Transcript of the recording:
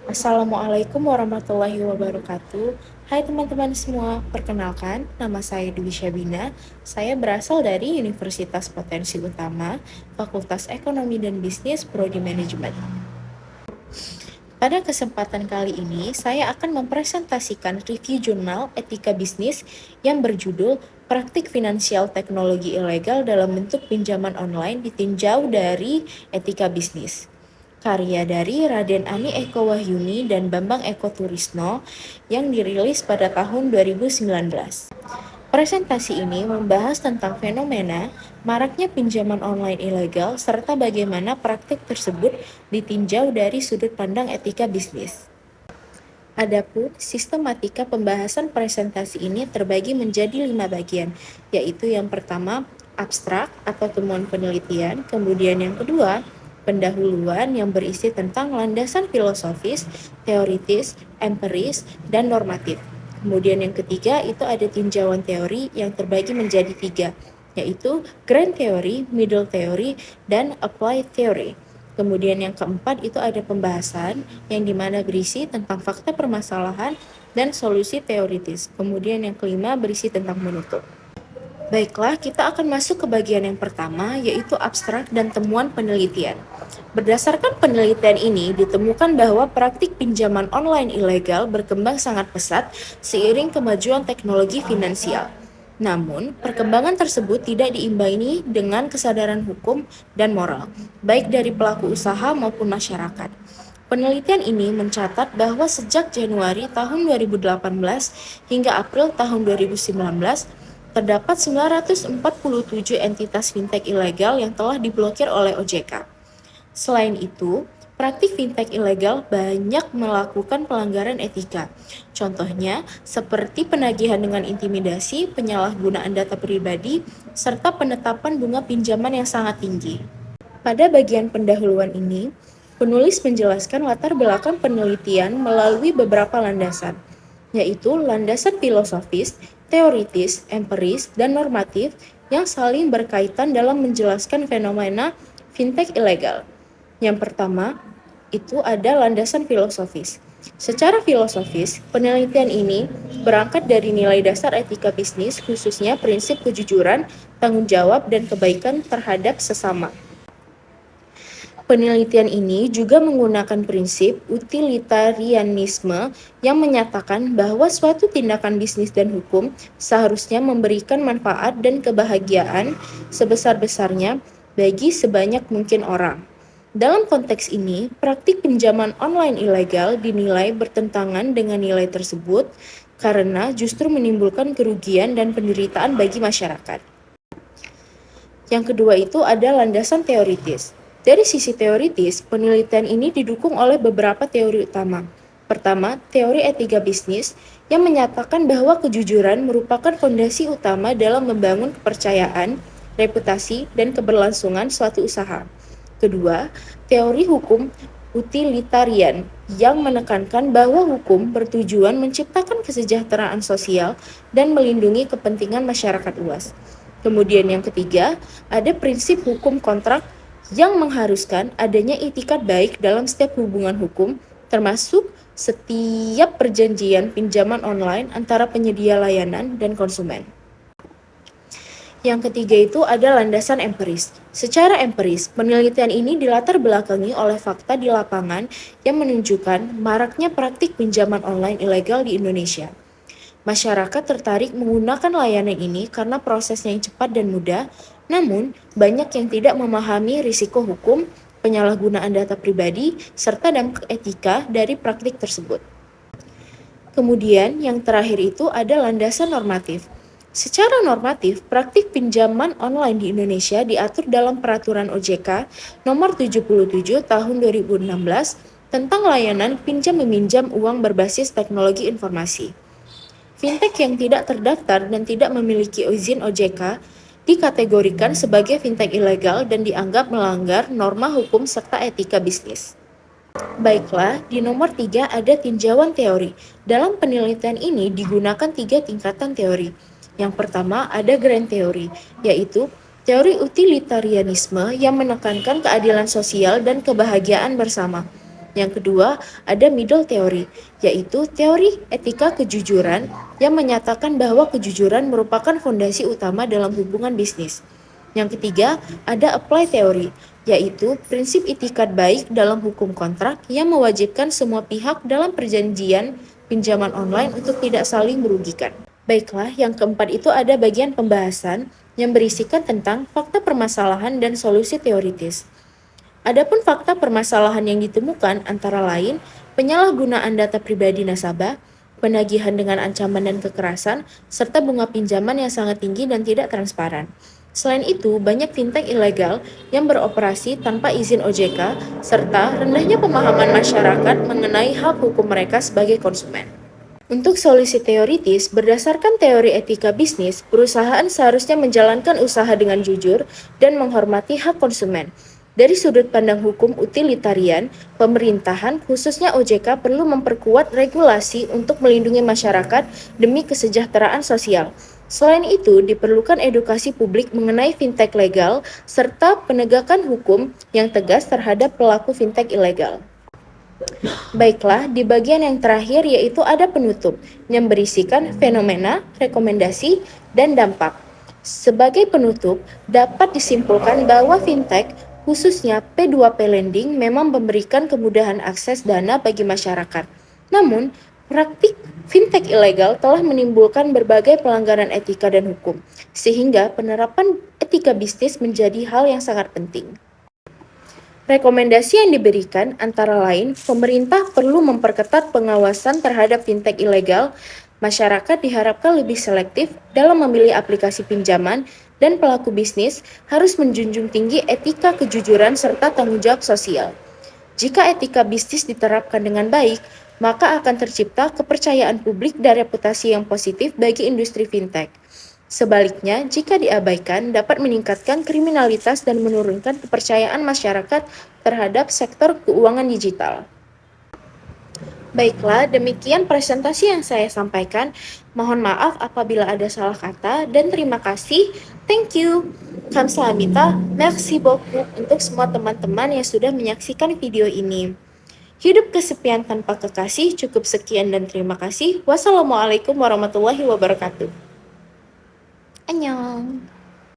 Assalamualaikum warahmatullahi wabarakatuh. Hai teman-teman semua, perkenalkan nama saya Dwi Syabina. Saya berasal dari Universitas Potensi Utama, Fakultas Ekonomi dan Bisnis, Prodi Manajemen. Pada kesempatan kali ini, saya akan mempresentasikan review jurnal etika bisnis yang berjudul Praktik Finansial Teknologi Ilegal dalam Bentuk Pinjaman Online Ditinjau dari Etika Bisnis. Karya dari Raden Ani Eko Wahyuni dan Bambang Eko Turisno yang dirilis pada tahun 2019. Presentasi ini membahas tentang fenomena maraknya pinjaman online ilegal serta bagaimana praktik tersebut ditinjau dari sudut pandang etika bisnis. Adapun sistematika pembahasan presentasi ini terbagi menjadi 5 bagian, yaitu yang pertama abstrak atau temuan penelitian, kemudian yang kedua pendahuluan yang berisi tentang landasan filosofis, teoritis, empiris, dan normatif. Kemudian yang ketiga itu ada tinjauan teori yang terbagi menjadi 3, yaitu grand theory, middle theory, dan applied theory. Kemudian yang keempat itu ada pembahasan yang dimana berisi tentang fakta permasalahan dan solusi teoritis. Kemudian yang kelima berisi tentang menutup. Baiklah, kita akan masuk ke bagian yang pertama, yaitu abstrak dan temuan penelitian. Berdasarkan penelitian ini, ditemukan bahwa praktik pinjaman online ilegal berkembang sangat pesat seiring kemajuan teknologi finansial. Namun, perkembangan tersebut tidak diimbangi dengan kesadaran hukum dan moral, baik dari pelaku usaha maupun masyarakat. Penelitian ini mencatat bahwa sejak Januari tahun 2018 hingga April tahun 2019, terdapat 947 entitas fintech ilegal yang telah diblokir oleh OJK. Selain itu, praktik fintech ilegal banyak melakukan pelanggaran etika. Contohnya, seperti penagihan dengan intimidasi, penyalahgunaan data pribadi, serta penetapan bunga pinjaman yang sangat tinggi. Pada bagian pendahuluan ini, penulis menjelaskan latar belakang penelitian melalui beberapa landasan, yaitu landasan filosofis, teoritis, empiris, dan normatif yang saling berkaitan dalam menjelaskan fenomena fintech ilegal. Yang pertama, itu ada landasan filosofis. Secara filosofis, penelitian ini berangkat dari nilai dasar etika bisnis, khususnya prinsip kejujuran, tanggung jawab, dan kebaikan terhadap sesama. Penelitian ini juga menggunakan prinsip utilitarianisme yang menyatakan bahwa suatu tindakan bisnis dan hukum seharusnya memberikan manfaat dan kebahagiaan sebesar-besarnya bagi sebanyak mungkin orang. Dalam konteks ini, praktik pinjaman online ilegal dinilai bertentangan dengan nilai tersebut karena justru menimbulkan kerugian dan penderitaan bagi masyarakat. Yang kedua itu ada landasan teoritis. Dari sisi teoritis, penelitian ini didukung oleh beberapa teori utama. Pertama, teori etika bisnis yang menyatakan bahwa kejujuran merupakan fondasi utama dalam membangun kepercayaan, reputasi, dan keberlangsungan suatu usaha. Kedua, teori hukum utilitarian yang menekankan bahwa hukum bertujuan menciptakan kesejahteraan sosial dan melindungi kepentingan masyarakat luas. Kemudian yang ketiga, ada prinsip hukum kontrak yang mengharuskan adanya itikat baik dalam setiap hubungan hukum, termasuk setiap perjanjian pinjaman online antara penyedia layanan dan konsumen. Yang ketiga itu ada landasan empiris. Secara empiris, penelitian ini dilatar belakangi oleh fakta di lapangan yang menunjukkan maraknya praktik pinjaman online ilegal di Indonesia. Masyarakat tertarik menggunakan layanan ini karena prosesnya yang cepat dan mudah, namun banyak yang tidak memahami risiko hukum, penyalahgunaan data pribadi, serta dampak etika dari praktik tersebut. Kemudian yang terakhir itu ada landasan normatif. Secara normatif, praktik pinjaman online di Indonesia diatur dalam Peraturan OJK Nomor 77 Tahun 2016 tentang layanan pinjam-meminjam uang berbasis teknologi informasi. Fintech yang tidak terdaftar dan tidak memiliki izin OJK dikategorikan sebagai fintech ilegal dan dianggap melanggar norma hukum serta etika bisnis. Baiklah, di nomor 3 ada tinjauan teori. Dalam penelitian ini digunakan 3 tingkatan teori. Yang pertama ada grand theory, yaitu teori utilitarianisme yang menekankan keadilan sosial dan kebahagiaan bersama. Yang kedua, ada middle theory, yaitu teori etika kejujuran yang menyatakan bahwa kejujuran merupakan fondasi utama dalam hubungan bisnis. Yang ketiga, ada apply theory, yaitu prinsip itikat baik dalam hukum kontrak yang mewajibkan semua pihak dalam perjanjian pinjaman online untuk tidak saling merugikan. Baiklah, yang keempat itu ada bagian pembahasan yang berisikan tentang fakta permasalahan dan solusi teoritis. Adapun fakta permasalahan yang ditemukan antara lain penyalahgunaan data pribadi nasabah, penagihan dengan ancaman dan kekerasan, serta bunga pinjaman yang sangat tinggi dan tidak transparan. Selain itu, banyak fintech ilegal yang beroperasi tanpa izin OJK, serta rendahnya pemahaman masyarakat mengenai hak hukum mereka sebagai konsumen. Untuk solusi teoritis, berdasarkan teori etika bisnis, perusahaan seharusnya menjalankan usaha dengan jujur dan menghormati hak konsumen. Dari sudut pandang hukum utilitarian, pemerintahan, khususnya OJK, perlu memperkuat regulasi untuk melindungi masyarakat demi kesejahteraan sosial. Selain itu, diperlukan edukasi publik mengenai fintech legal serta penegakan hukum yang tegas terhadap pelaku fintech ilegal. Baiklah, di bagian yang terakhir yaitu ada penutup yang berisikan fenomena, rekomendasi, dan dampak. Sebagai penutup, dapat disimpulkan bahwa fintech, khususnya P2P lending, memang memberikan kemudahan akses dana bagi masyarakat. Namun, praktik fintech ilegal telah menimbulkan berbagai pelanggaran etika dan hukum, sehingga penerapan etika bisnis menjadi hal yang sangat penting. Rekomendasi yang diberikan antara lain, pemerintah perlu memperketat pengawasan terhadap fintech ilegal, masyarakat diharapkan lebih selektif dalam memilih aplikasi pinjaman, dan pelaku bisnis harus menjunjung tinggi etika kejujuran serta tanggung jawab sosial. Jika etika bisnis diterapkan dengan baik, maka akan tercipta kepercayaan publik dan reputasi yang positif bagi industri fintech. Sebaliknya, jika diabaikan, dapat meningkatkan kriminalitas dan menurunkan kepercayaan masyarakat terhadap sektor keuangan digital. Baiklah, demikian presentasi yang saya sampaikan. Mohon maaf apabila ada salah kata dan terima kasih. Thank you. Kamsahamnida, merci beaucoup untuk semua teman-teman yang sudah menyaksikan video ini. Hidup kesepian tanpa kekasih, cukup sekian dan terima kasih. Wassalamualaikum warahmatullahi wabarakatuh. Annyeong.